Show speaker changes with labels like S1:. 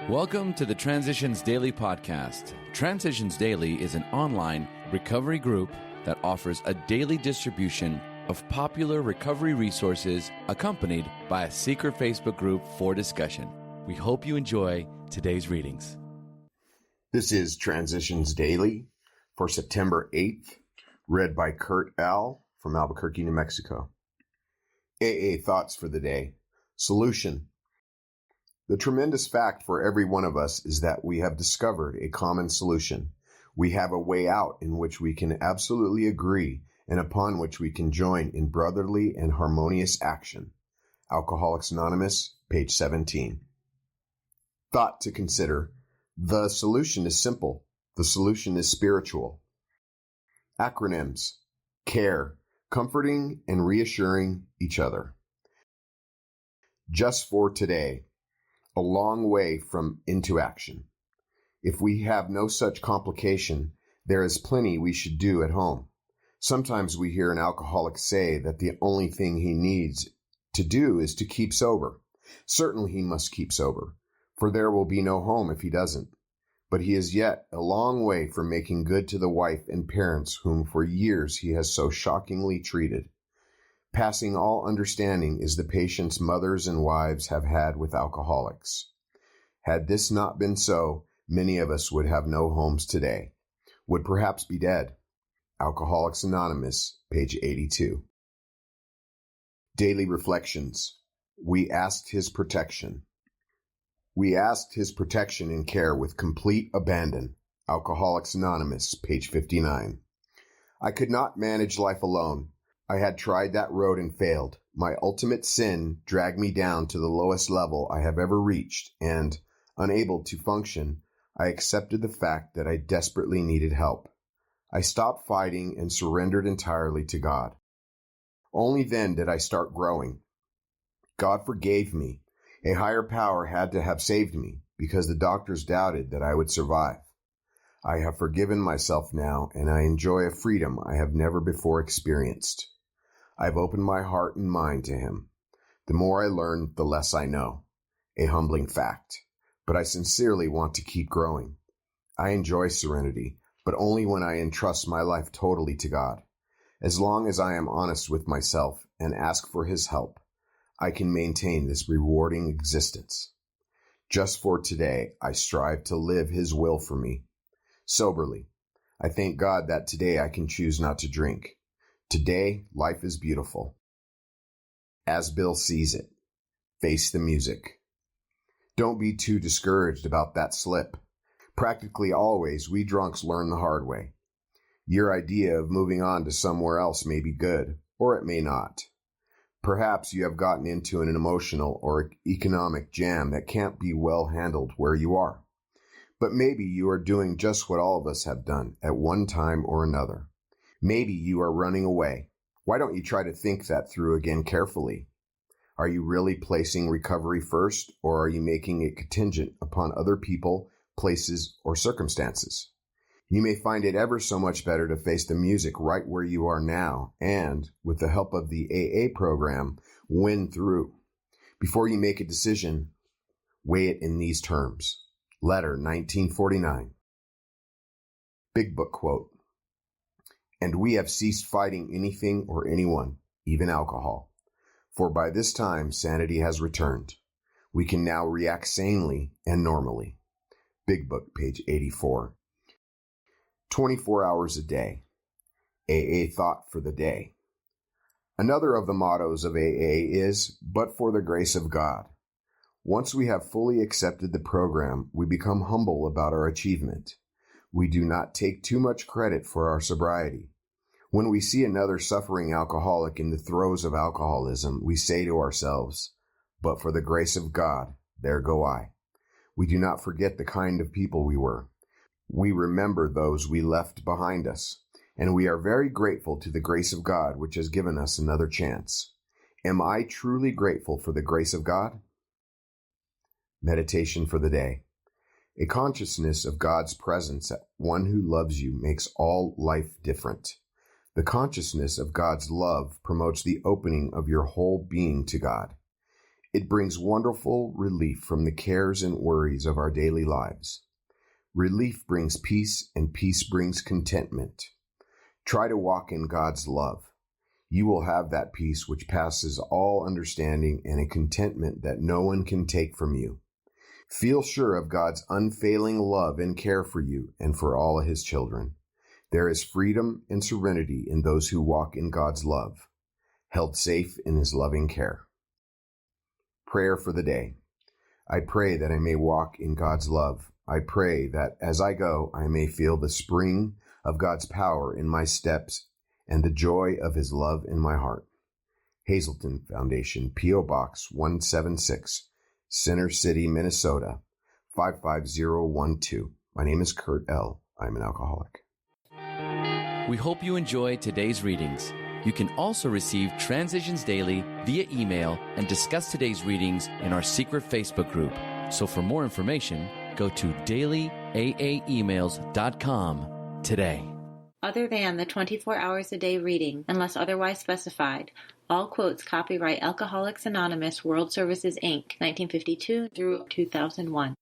S1: Welcome to the Transitions Daily podcast. Transitions Daily is an online recovery group that offers a daily distribution of popular recovery resources accompanied by a secret Facebook group for discussion. We hope you enjoy today's readings.
S2: This is Transitions Daily for September 8th, read by Kurt L. from Albuquerque, New Mexico. AA thoughts for the day. Solution. The tremendous fact for every one of us is that we have discovered a common solution. We have a way out in which we can absolutely agree and upon which we can join in brotherly and harmonious action. Alcoholics Anonymous, page 17. Thought to consider. The solution is simple. The solution is spiritual. Acronyms. CARE. Comforting and reassuring each other. Just for today. A long way from into action. If we have no such complication, there is plenty we should do at home. Sometimes we hear an alcoholic say that the only thing he needs to do is to keep sober. Certainly he must keep sober, for there will be no home if he doesn't. But he is yet a long way from making good to the wife and parents whom for years he has so shockingly treated. Passing all understanding is the patience mothers and wives have had with alcoholics. Had this not been so, many of us would have no homes today, would perhaps be dead. Alcoholics Anonymous, page 82. Daily Reflections. We asked his protection. We asked his protection and care with complete abandon. Alcoholics Anonymous, page 59. I could not manage life alone. I had tried that road and failed. My ultimate sin dragged me down to the lowest level I have ever reached, and, unable to function, I accepted the fact that I desperately needed help. I stopped fighting and surrendered entirely to God. Only then did I start growing. God forgave me. A higher power had to have saved me, because the doctors doubted that I would survive. I have forgiven myself now, and I enjoy a freedom I have never before experienced. I've opened my heart and mind to him. The more I learn, the less I know. A humbling fact. But I sincerely want to keep growing. I enjoy serenity, but only when I entrust my life totally to God. As long as I am honest with myself and ask for his help, I can maintain this rewarding existence. Just for today, I strive to live his will for me. Soberly. I thank God that today I can choose not to drink. Today, life is beautiful. As Bill sees it, face the music. Don't be too discouraged about that slip. Practically always, we drunks learn the hard way. Your idea of moving on to somewhere else may be good, or it may not. Perhaps you have gotten into an emotional or economic jam that can't be well handled where you are. But maybe you are doing just what all of us have done at one time or another. Maybe you are running away. Why don't you try to think that through again carefully? Are you really placing recovery first, or are you making it contingent upon other people, places, or circumstances? You may find it ever so much better to face the music right where you are now and, with the help of the AA program, win through. Before you make a decision, weigh it in these terms. Letter 1949. Big Book quote. And we have ceased fighting anything or anyone, even alcohol. For by this time, sanity has returned. We can now react sanely and normally. Big Book, page 84. 24 hours a day. AA thought for the day. Another of the mottos of AA is, but for the grace of God. Once we have fully accepted the program, we become humble about our achievement. We do not take too much credit for our sobriety. When we see another suffering alcoholic in the throes of alcoholism, we say to ourselves, but for the grace of God, there go I. We do not forget the kind of people we were. We remember those we left behind us, and we are very grateful to the grace of God which has given us another chance. Am I truly grateful for the grace of God? Meditation for the day. A consciousness of God's presence at one who loves you makes all life different. The consciousness of God's love promotes the opening of your whole being to God. It brings wonderful relief from the cares and worries of our daily lives. Relief brings peace, and peace brings contentment. Try to walk in God's love. You will have that peace which passes all understanding and a contentment that no one can take from you. Feel sure of God's unfailing love and care for you and for all of His children. There is freedom and serenity in those who walk in God's love, held safe in His loving care. Prayer for the day. I pray that I may walk in God's love. I pray that as I go, I may feel the spring of God's power in my steps and the joy of His love in my heart. Hazelton Foundation, P.O. Box 176, Center City, Minnesota, 55012. My name is Kurt L. I'm an alcoholic.
S1: We hope you enjoyed today's readings. You can also receive Transitions Daily via email and discuss today's readings in our secret Facebook group. So for more information, go to dailyaaemails.com today.
S3: Other than the 24 hours a day reading, unless otherwise specified, all quotes copyright Alcoholics Anonymous World Services, Inc., 1952 through 2001.